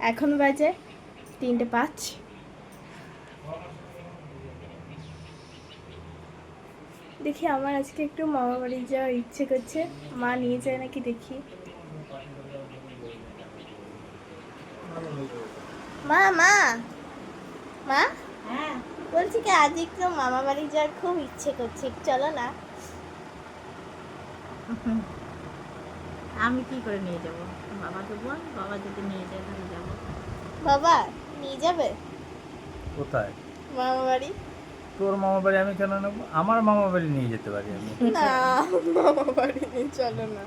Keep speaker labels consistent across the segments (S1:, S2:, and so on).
S1: এখন বাজে 3:05। দেখি আমার আজকে একটু মামা বাড়ি যাওয়ার ইচ্ছে করছে, মা নিয়ে যায় নাকি দেখি। মা মা মা
S2: হ্যাঁ,
S1: বলছি কি আজ একটু মামা বাড়ি যাওয়ার খুব ইচ্ছে করছে, চলো না।
S2: আমি কি করে নিয়ে যাব? বাবাকে বল, বাবা যদি নিয়ে যায় তাহলে যাব।
S1: বাবা নিয়ে যাবে
S3: কোথায়?
S1: মামা বাড়ি?
S3: তোর মামা বাড়ি আমি কেন নেবো? আমার মামা বাড়ি নিয়ে যেতে পারি আমি।
S1: না, মামা বাড়ি নিয়ে চলো না।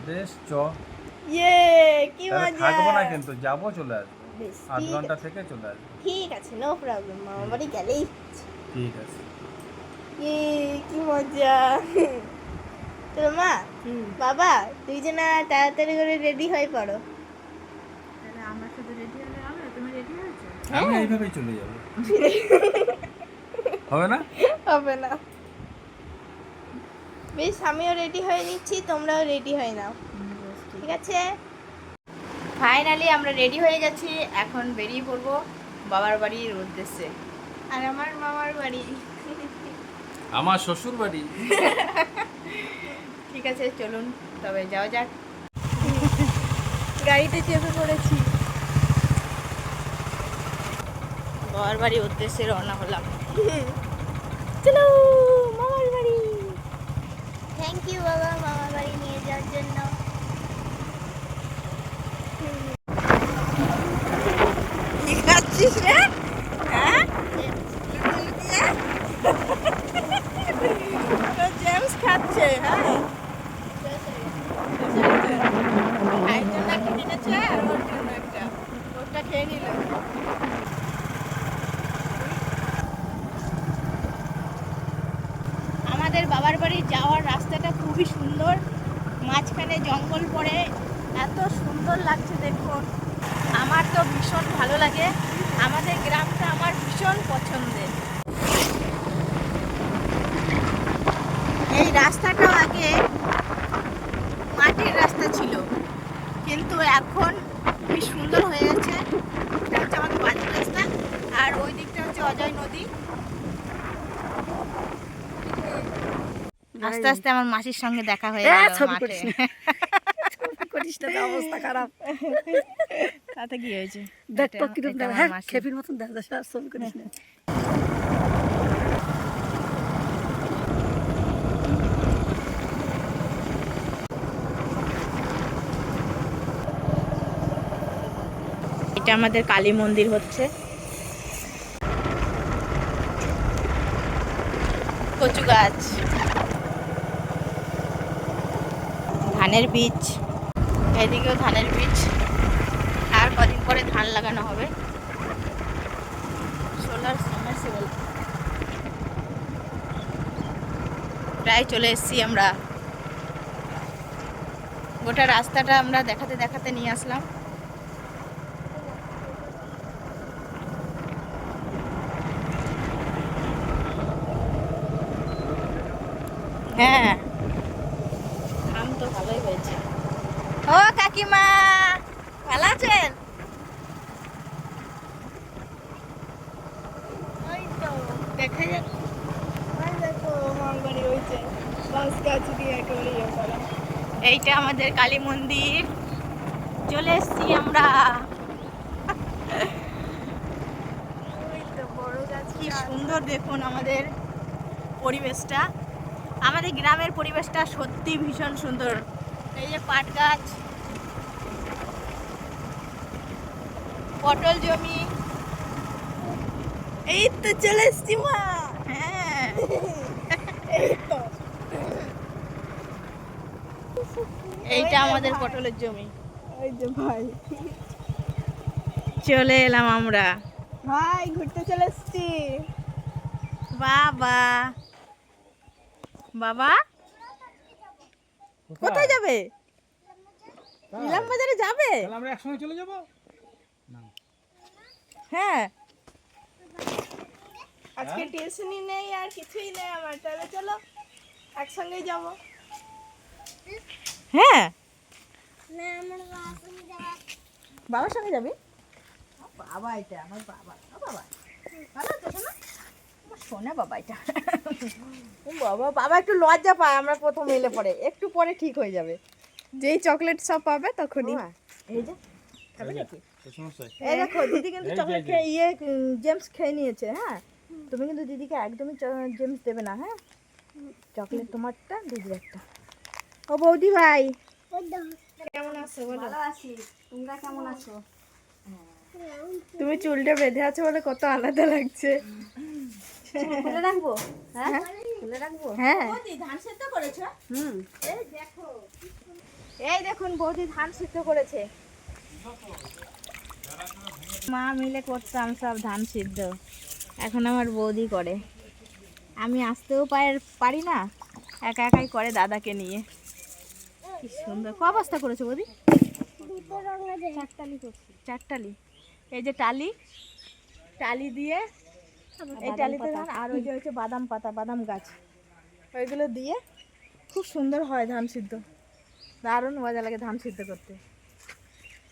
S3: বেশ চ।
S1: ইয়ে কি
S3: তাহলে
S1: মজা।
S3: থাকবো না কিন্তু যাবো, চলে আসবো।
S1: বেশ,
S3: 8
S1: ঠিক
S3: ঘন্টা
S1: আছে।
S3: থেকে চলে আসবো।
S1: ঠিক আছে, নো প্রবলেম, মামা বাড়ি গেলেই হচ্ছে।
S3: ঠিক আছে।
S1: ইয়ে কি মজা। তো মা বাবা দুইজনা তাড়াতাড়ি করে রেডি হয়ে পড়ো।
S2: তাহলে আমরা শুধু রেডি হলে হবে? তুমি রেডি হয়েছো?
S3: আমি এইভাবেই চলে যাবো। হবে না?
S1: হবে না। বেশ, আমিও রেডি হয়ে নিচ্ছি, তোমরাও রেডি হয়ে নাও, ঠিক আছে? ফাইনালি আমরা রেডি হয়ে গেছি, এখন বেরিয়ে পড়বো বাবার বাড়ির উদ্দেশ্যে। আর আমার মামার বাড়ি।
S3: আমার শ্বশুর বাড়ি।
S1: ঠিক আছে, চলুন তবে যাওয়া যাক। গাড়িতে চেপে পড়েছি, বাবার বাড়ির উদ্দেশ্যে রওনা হলাম। চলো মামার বাড়ি। থ্যাংক ইউ বাবা মামার বাড়ি নিয়ে যাওয়ার জন্য। কি খাচ্ছিস রে? হ্যাঁ, জেমস খাচ্ছে। হ্যাঁ, ভাইয়ের জন্য একটা কিনেছে আর ওর জন্য একটা, ওটা খেয়ে নিল। আমাদের বাবার বাড়ি যাওয়ার রাস্তাটা খুবই সুন্দর, মাঝখানে জঙ্গল পড়ে, এত সুন্দর লাগছে দেখুন। আমার তো ভীষণ ভালো লাগে, আমাদের গ্রামটা আমার ভীষণ পছন্দের। এই রাস্তাটাও আগে মাটির রাস্তা ছিল, কিন্তু এখন খুবই সুন্দর হয়ে গেছে। এটা হচ্ছে আমাদের বাড়ির রাস্তা, আর ওই দিকটা হচ্ছে অজয় নদী। আস্তে আস্তে আমার মাসির সঙ্গে দেখা হয়ে গেল মাঠে।
S4: করিস না, তো অবস্থা খারাপ।
S1: তাতে কি হয়েছে?
S4: দেখ তো
S1: এটা-
S4: কিরকম
S1: এটা
S4: দেখ,
S1: আমার
S4: হ্যাঁ
S1: মাসি।
S4: খেপির মতন দেখ, আর ছবি করিস না।
S1: এটা আমাদের কালী মন্দির হচ্ছে। কচু গাছ, ধানের বীজ, এদিকেও ধানের বীজ, আর কদিন পরে ধান লাগানো হবে। Solar submersible. প্রায় চলে এসেছি আমরা, গোটা রাস্তাটা আমরা দেখাতে দেখাতে নিয়ে আসলাম। হ্যাঁ, আম তো ভালোই হয়েছে। ও কাকিমা, ভালো আছেন? ওই তো দেখা যাচ্ছে, ওই দেখো মামার বাড়ি, ওই যে বাস গাছ দিয়ে একেবারে ইয়ে করা। এইটা আমাদের কালী মন্দির, চলে এসছি আমরা। ওই তো বড় গাছ, কি সুন্দর দেখুন আমাদের পরিবেশটা। আমাদের গ্রামের পরিবেশটা সত্যি ভীষণ সুন্দর। এই যে পাট গাছ, পটল জমি, এই তো চলে এসছি মা। হ্যাঁ, এই তো, এইটা আমাদের পটলের জমি। ওই যে ভাই, চলে এলাম আমরা ভাই, ঘুরতে চলে এসছি। বাবা বাবা কোথায় যাবে? ইলাম বাজারে যাবে?
S3: তাহলে আমরা একসঙ্গে চলে যাবো।
S1: হ্যাঁ, আজকে টিউশনই নেই আর কিছুই নেই আমার, তাহলে চলো একসঙ্গে যাব। হ্যাঁ, বাবার সঙ্গে যাবি? বাবা, এটা আমার বাবা। বাবা ভালো আছে শোনা? আমার সোনা বাবা এটা। বাবা, বাবা একটু লজ্জা পায় আমরা প্রথম এলে পরে, একটু পরে ঠিক হয়ে যাবে।
S2: যেই চকলেট সব পাবে তখনই।
S1: এই যে খাবে নাকি?
S3: সমস্যা
S1: এই দেখো দিদি কিন্তু চকলেট খেয়ে জেমস খেয়ে নিয়েছে। হ্যাঁ, তুমি কিন্তু দিদিকে একদমই জেমস দেবে না। হ্যাঁ, চকলেট তোমারটা, দিদির একটা। ও বৌদি ভাই,
S2: কেমন আছো বলো?
S4: ভালো আছি, তোমরা কেমন আছো?
S2: তুমি চুলটা বেঁধে আছো বলে কত আলাদা লাগছে।
S4: খুলে রাখবো? হ্যাঁ, খুলে রাখবো।
S2: হ্যাঁ,
S1: বৌদি ধান সিদ্ধ করেছো?
S4: হুম।
S1: এই দেখো, এই দেখুন বৌদি ধান সিদ্ধ করেছে। মা মিলে করতাম সব ধান সিদ্ধ, এখন আমার বৌদি করে। আমি আসতেও পারি না, একা একাই করে দাদাকে নিয়ে। কি সুন্দর। ক বস্তা করেছো বৌদি? চারটালি। এই যে টালি দিয়ে, এই টালিতে ধান, আর ওই যে হচ্ছে বাদাম পাতা, বাদাম গাছ, ওইগুলো দিয়ে খুব সুন্দর হয় ধান সিদ্ধ। দারুণ মজা লাগে ধান সিদ্ধ করতে।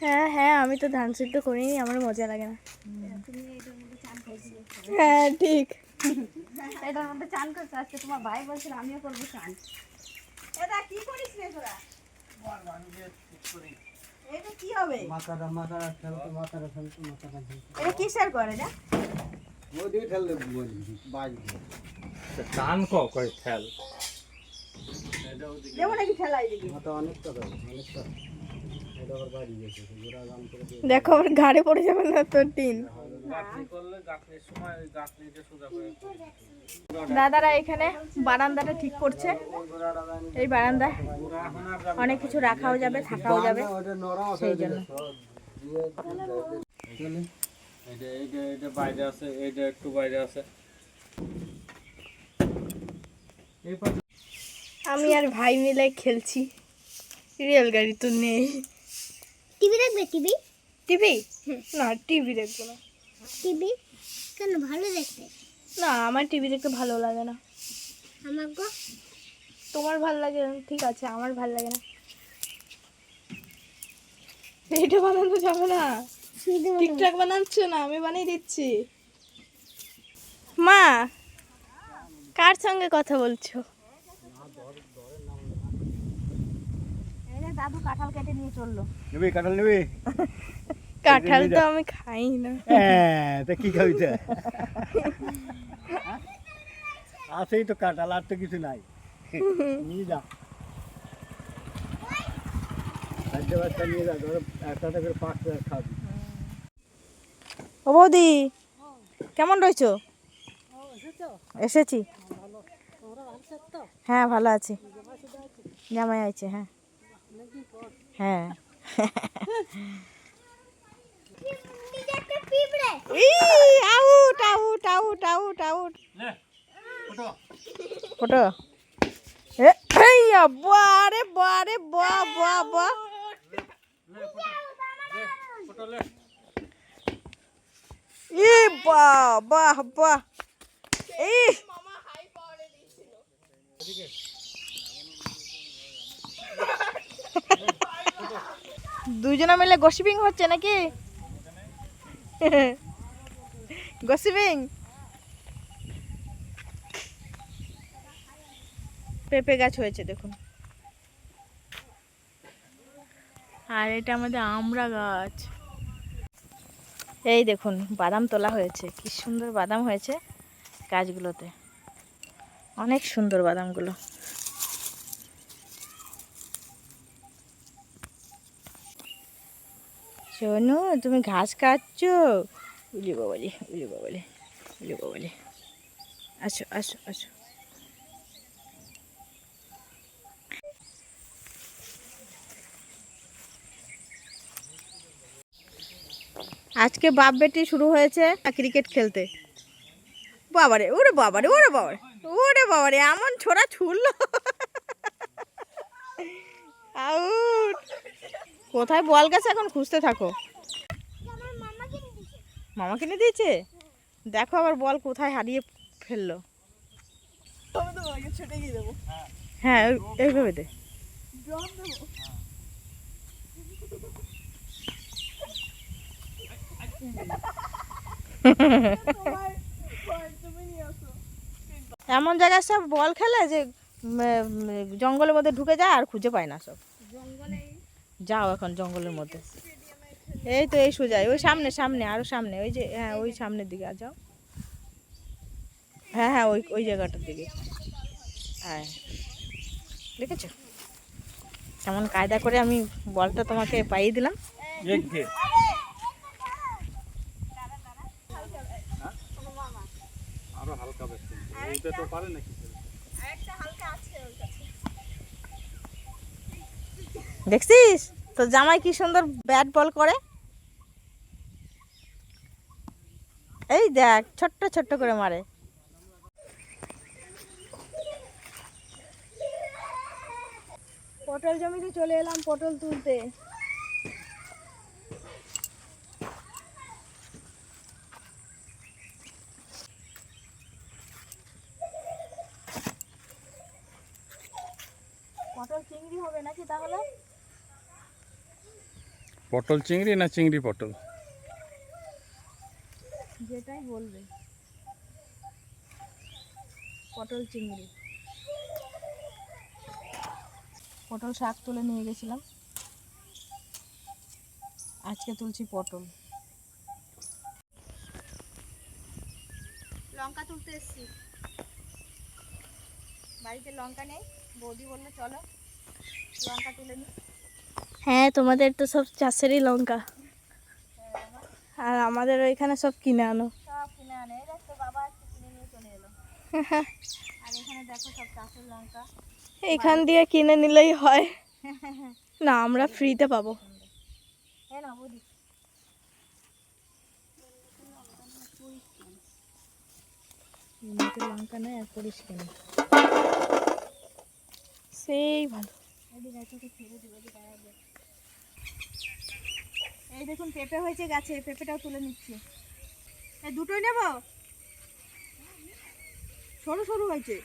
S2: হ্যাঁ হ্যাঁ, আমি তো ধান সিদ্ধ করিনি, আমার মজা লাগে না। হ্যাঁ ঠিক।
S4: এটার মধ্যে চান করছো আজকে? তোমার ভাই বলছিল আমিও করবো চান।
S1: এটা কি করিস রে তোরা? এটা কি হবে? এটা কিসের করে না?
S3: টান করে খেল
S1: দেবো নাকি ঠেলাই দিবি?
S2: দেখো আমার ঘাড়ে পড়ে যাবে না তোর টিন।
S1: দাদারা এখানে বারান্দাটা ঠিক করছে। এই বারান্দায় অনেক কিছু রাখাও যাবে, থাকাও যাবে, সেই জন্য।
S3: এটা বাইরে আছে, এটা একটু বাইরে আছে।
S2: আমি আর ভাই মিলে খেলছি। রিয়েল গাড়ি তো নেই।
S5: টিভি দেখবে? TV
S2: TV? না, টিভি দেখবো না।
S5: টিভি কেন? ভালো দেখতে।
S2: না, আমার টিভি দেখতে ভালো লাগে না।
S5: আমার গো
S2: তোমার ভালো লাগে, ঠিক আছে, আমার ভালো লাগে না। এটা বানানো যাবে না।
S5: শুধু
S2: ঠিকঠাক বানাচ্ছ না, আমি বানিয়ে দিচ্ছি। মা, কার সঙ্গে কথা বলছো?
S1: এই যে দাদু কাঁঠাল কেটে নিয়ে চললো।
S3: নিবি কাঁঠাল নিবি?
S2: কাঁঠাল তো আমি খাই না।
S3: হ্যাঁ, তা কি খাবি? আছেই তো কাঁঠাল, আর তো কিছু নাই। নিয়ে যা, খাদ্য বাচ্চা নিয়ে যা, ধরো একটা করে 5 টাকা খাবি।
S1: ও বৌদি, কেমন রয়েছো? এসেছি। হ্যাঁ ভালো আছি। জামাই আছে। হ্যাঁ হ্যাঁ। Out out out out out. Photo. এই বারে বারে বা বা বা। ই বাহ বাহ বাহ। এই দুজনে মিলে গসিপিং হচ্ছে নাকি? গসিপিং। পেঁপে গাছ হয়েছে দেখুন, আর এটা আমাদের আমড়া গাছ। এই দেখুন বাদাম তোলা হয়েছে, কি সুন্দর বাদাম হয়েছে গাছগুলোতে, অনেক সুন্দর বাদামগুলো। শোনো, তুমি ঘাস কাটছো? উলি বাবালি, উলি বাবালি, উলি বাবালি। আসো আসো আসো। আজকে বাপ বেটি শুরু হয়েছে ক্রিকেট খেলতে। বাবারে, ওরে বাবারে, ওরে বাবারে, ওরে বাবারে, এমন ছোড়া ছুড়লো। আউট। কোথায় বল গেছে এখন খুঁজতে থাকো। মামা কিনে দিয়েছে? দেখো আবার বল কোথায় হারিয়ে ফেললো। হ্যাঁ এইভাবে দে। এমন জায়গায় সব বল খেলে যে জঙ্গলের মধ্যে ঢুকে যায় আর খুঁজে পায় না সব। যাও এখন জঙ্গলের মধ্যে, এই তো এই সোজা ওই সামনে সামনে আরো সামনে ওই যে, হ্যাঁ ওই সামনের দিকে আর যাও। হ্যাঁ হ্যাঁ ওই ওই জায়গাটার দিকে। হ্যাঁ দেখেছো কেমন কায়দা করে আমি বলটা তোমাকে পাইয়ে দিলাম।
S3: আরো হালকা বেশি এইটা তো পারে নাকি?
S1: দেখছিস তো জামাই কি সুন্দর ব্যাট বল করে, এই দেখ ছোট্ট ছোট্ট করে মারে।
S2: পটল জমিতে চলে এলাম পটল তুলতে। পটল চিংড়ি হবে নাকি তাহলে?
S3: পটল চিংড়ি না চিংড়ি পটল?
S2: যেটাই বলবে। পটল চিংড়ি। পটল শাক তুলে নিয়ে গেছিলাম, আজকে তুলছি পটল।
S1: লঙ্কা তুলতে এসছি, বাড়িতে লঙ্কা নেই, বৌদি বললো চলো লঙ্কা তুলে নি।
S2: হ্যাঁ তোমাদের তো সব চাষেরই লঙ্কা, আর আমাদের ওইখানে সব কিনে আনো।
S1: সব কিনে আনে, এই দেখো বাবা আজকে কিনে নিয়ে চলে এলো। আর এখানে দেখো সব চাষের লঙ্কা।
S2: এখান দিয়ে কিনে নিলেই হয় না, আমরা ফ্রিতে পাবো।
S1: হ্যাঁ না বৌদি লঙ্কা নেই আর করিস কেন,
S2: সেই ভালো।
S1: এই দেখুন পেঁপে হয়েছে গাছে, পেঁপেটাও তুলে নিচ্ছি। এই দুটোই নেব, সরু সরু হয়েছে।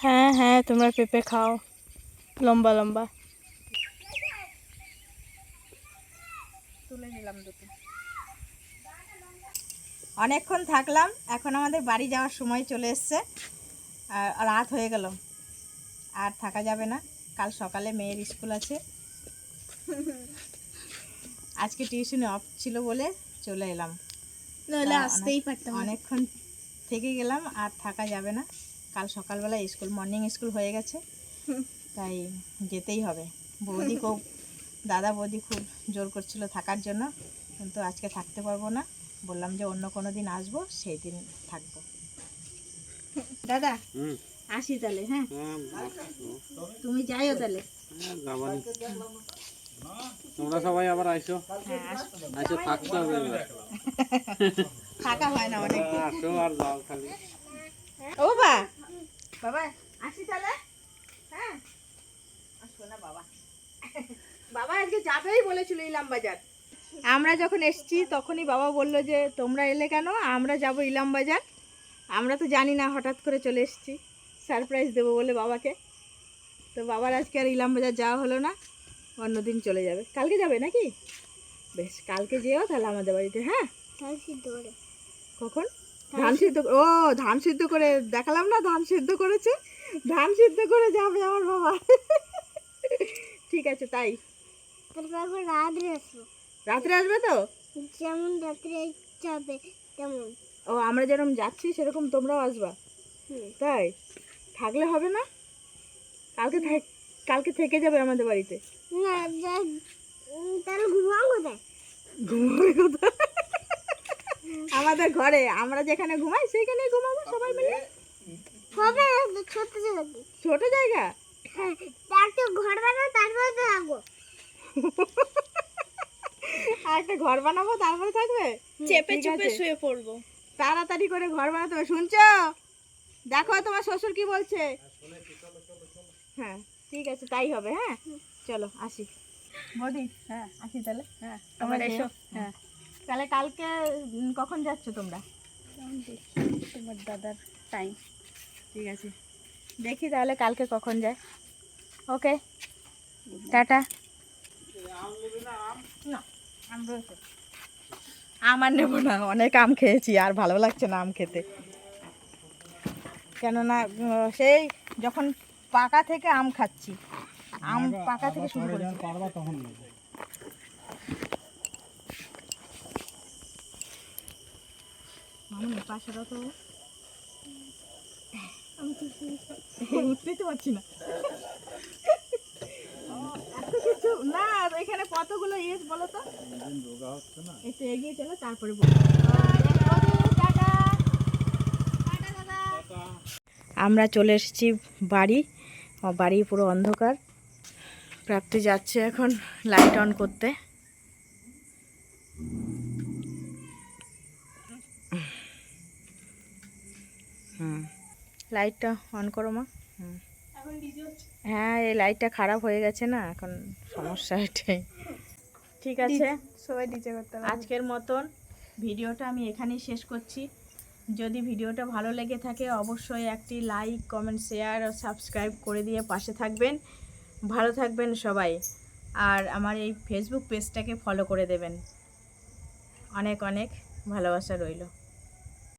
S2: হ্যাঁ হ্যাঁ তোমরা পেঁপে খাও, লম্বা লম্বা।
S1: তুলে নিলাম দুটো। অনেকক্ষণ থাকলাম, এখন আমাদের বাড়ি যাওয়ার সময় চলে এসছে, আর রাত হয়ে গেল, আর থাকা যাবে না। কাল সকালে মেয়ের স্কুল আছে, আজকে টিউশনে অফ ছিল বলে চলে এলাম,
S2: নইলে আসতেই পারতাম।
S1: অনেকক্ষণ থেকে গেলাম, আর থাকা যাবে না। কাল সকালবেলা স্কুল, মর্নিং স্কুল হয়ে গেছে, তাই যেতেই হবে। বৌদি খুব, দাদা বৌদি খুব জোর করছিল থাকার জন্য, কিন্তু আজকে থাকতে পারবো না, বললাম যে অন্য কোনো দিন আসবো, সেই দিন থাকবো। দাদা আসি তাহলে, হ্যাঁ তুমি যাইও তাহলে।
S3: তোমরা সবাই আবার আইসো,
S1: হ্যাঁ আসবো,
S3: আইসো থাকতে হবে এবার।
S1: থাকা হয় না অনেক।
S3: আসো আর যাও খালি।
S1: ও বাবা, বাবা আসি তাহলে, হ্যাঁ আসবো না বাবা। বাবা আজকে যাবেই বলেছিল ইলাম বাজার। আমরা যখন এসছি তখনই বাবা বললো যে তোমরা এলে কেন, আমরা যাব ইলাম বাজার। আমরা তো জানি না, হঠাৎ করে চলে এসেছি সারপ্রাইজ দেবো বলে বাবাকে। তো বাবার আজকে আর ইলাম বাজার যাওয়া হলো না, অন্যদিন চলে যাবে। কালকে যাবে নাকি? বেশ, কালকে যেও তাহলে আমাদের বাড়িতে। হ্যাঁ কখন? ধান সিদ্ধ, ও ধান সিদ্ধ করে দেখালাম না, ধান সিদ্ধ করেছে, ধান সিদ্ধ করে যাবে আমার বাবা। ঠিক আছে তাই, রাত্রে আসবে তো?
S5: যেমন রাত্রে যাবে তেমন।
S1: ও আমরা যেরকম যাচ্ছি সেরকম তোমরাও আসবা, তাই থাকলে হবে না? কালকে কালকে থেকে যাবে আমাদের বাড়িতে।
S5: না তাহলে ঘুমাবো কোথায়?
S1: ঘুমাবে কোথায়? আমাদের ঘরে, আমরা যেখানে ঘুমাই সেইখানেই ঘুমাবো সবাই মিলে।
S5: হবে ছোট জায়গা,
S1: ছোট জায়গা,
S5: হ্যাঁ একটা ঘর বানাবো তারপরে তো থাকবো।
S1: আর একটা ঘর বানাবো তারপরে থাকবে।
S2: চেপে
S1: ঠিক
S2: চেপে
S1: আছে।
S2: শুয়ে পড়বো।
S1: তাড়াতাড়ি করে ঘর বানাতে হবে, শুনছো? দেখো তোমার শ্বশুর কি বলছে। হ্যাঁ ঠিক আছে তাই হবে। হ্যাঁ চলো আসি বৌদি, হ্যাঁ আসি তাহলে। হ্যাঁ তোমরা এসো। হ্যাঁ তাহলে কালকে কখন যাচ্ছ তোমরা?
S2: তোমার দাদার টাইম।
S1: ঠিক আছে দেখি তাহলে কালকে কখন যায়। ওকে টাটা। না আম রয়েছে। আম আর নেবো না, অনেক আম খেয়েছি আর ভালো লাগছে না আম খেতে। কেননা সেই যখন পাকা থেকে আম খাচ্ছি, আম পাকা থেকে শুরু করেছি।
S3: পারবা তখন নেবো।
S1: মামুনি পাশেটা তো আমি উঠতেই তো পারছি না। এত কিছু না, এখানে কতগুলো ইয়েস বলো তো,
S3: রোগা হচ্ছে না।
S1: একটু এগিয়ে চলো তারপরে বলো। আমরা চলে এসেছি বাড়ি, বাড়ি পুরো অন্ধকার। প্রাপ্তি যাচ্ছে এখন লাইট অন করতে। লাইটটা অন করো মা। হ্যাঁ, এই লাইটটা খারাপ হয়ে গেছে না, এখন সমস্যা এটাই। ঠিক আছে,
S2: সবাই ডিজে করতে হবে।
S1: আজকের মতন ভিডিওটা আমি এখানেই শেষ করছি। যদি ভিডিওটা ভালো লেগে থাকে অবশ্যই একটি লাইক, কমেন্ট, শেয়ার ও সাবস্ক্রাইব করে দিয়ে পাশে থাকবেন। ভালো থাকবেন সবাই, আর আমার এই ফেসবুক পেজটাকে ফলো করে দেবেন। অনেক অনেক ভালোবাসা রইল।